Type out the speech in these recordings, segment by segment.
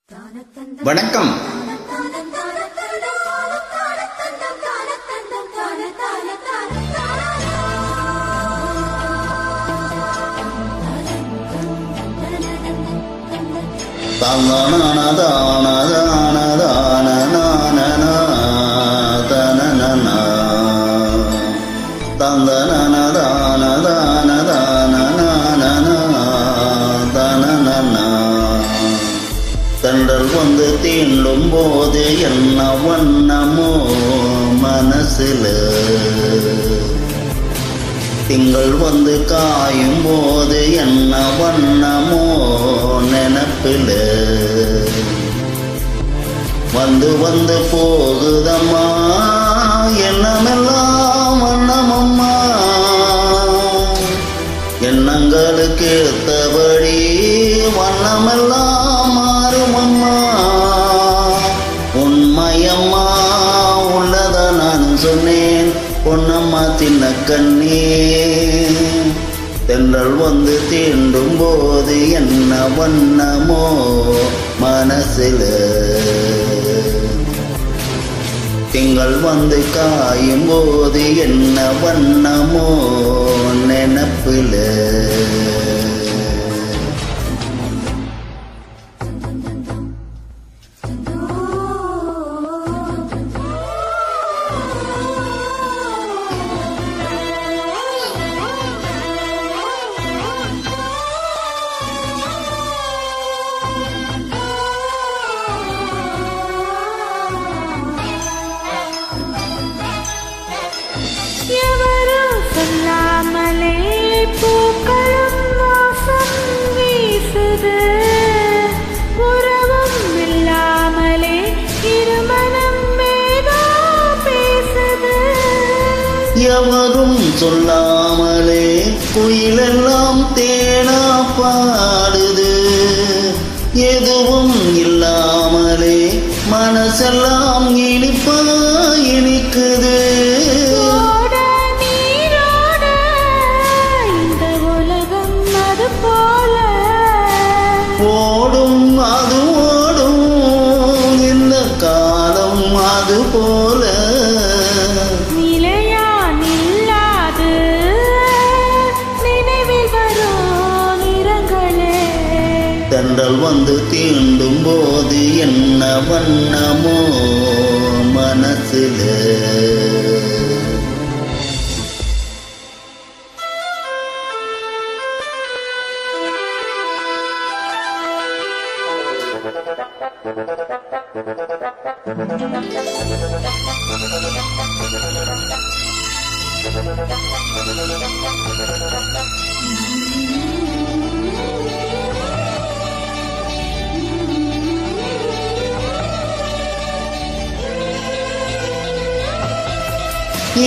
வணக்கம். தண்டல் வந்து தீண்டும் போது என்ன வண்ணமோ மனசுல, திங்கள் வந்து காயும் போது என்ன வண்ணமோ நினப்பில, வந்து வந்து போகுதம்மா எண்ணமெல்லாம் வண்ணமம்மா, எண்ணங்களுக்கு ஏத்தபடி வண்ணமெல்லாம் மாறுமம்மா. உண்மையம்மா உள்ளத நான் சொன்னேன் பொன்னம்மா சின்ன கண்ணே, தென்றல் வந்து தீண்டும் போது என்ன வண்ணமோ மனசில, திங்கள் வந்து காயும் போது என்ன வண்ணமோ நினப்பில. சொல்லாமலே பூக்களும் வாசம் வீசுது, உறவும் இல்லாமலே இருமனம் மேதா பேசுது. எவரும் சொல்லாமலே குயிலெல்லாம் தேனா பாடுது, எதுவும் இல்லாமலே மனசெல்லாம் இனிப்பா இனிக்குது. ஓடும் அது ஓடும் இந்த காலம் அது போல, நிலையா நில்லாது நினைவில் வரும் நிறங்களே. தென்றல் வந்து தீண்டும் போது என்ன வண்ணமோ மனசில,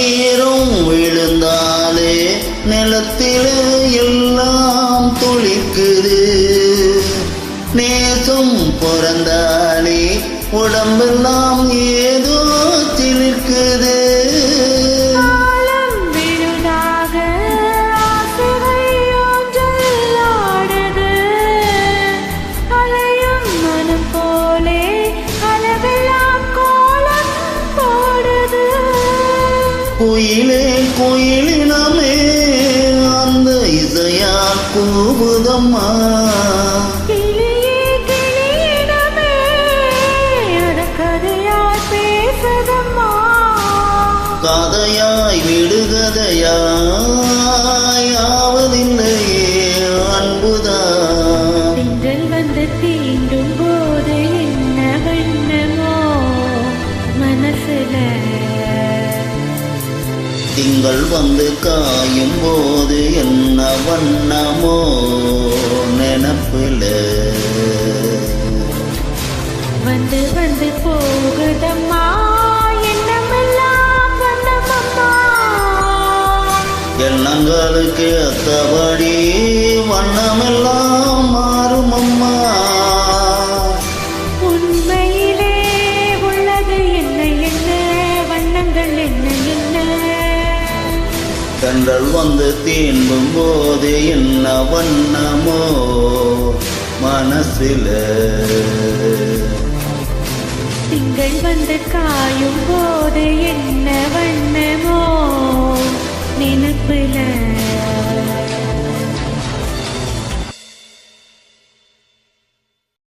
ஈரம் விழுந்தாலே நிலத்திலே எல்லாம் துளிக்குது, நேசம் பிறந்தாலே உடம்பெல்லாம் ஏதோ திணிக்குது. குயிலே குயிலினமே அந்த இசையா கூவுதம்மா, கதையாய் விடுகதையாய் ஆவதில்லையே அன்புதான். திங்கள் வந்து தீண்டும் போது என்ன வண்ணமோ மனசுல, திங்கள் வந்து காயும் போது என்ன வண்ணமோ நினப்பில, வந்து வந்து போகுதம்மா எண்ணமெல்லாம் வண்ணமம்மா, எண்ணங்களுக்கு ஏத்தபடி வண்ணமெல்லாம் மாறுமம்மா. உண்மையிலே உள்ளது என்ன என்ன வண்ணங்கள் என்ன என்ன, தென்றல் வந்து தீண்டும் போது என்ன வண்ணமோ மனசில. வந்து காயும் போது என்ன வண்ணமோ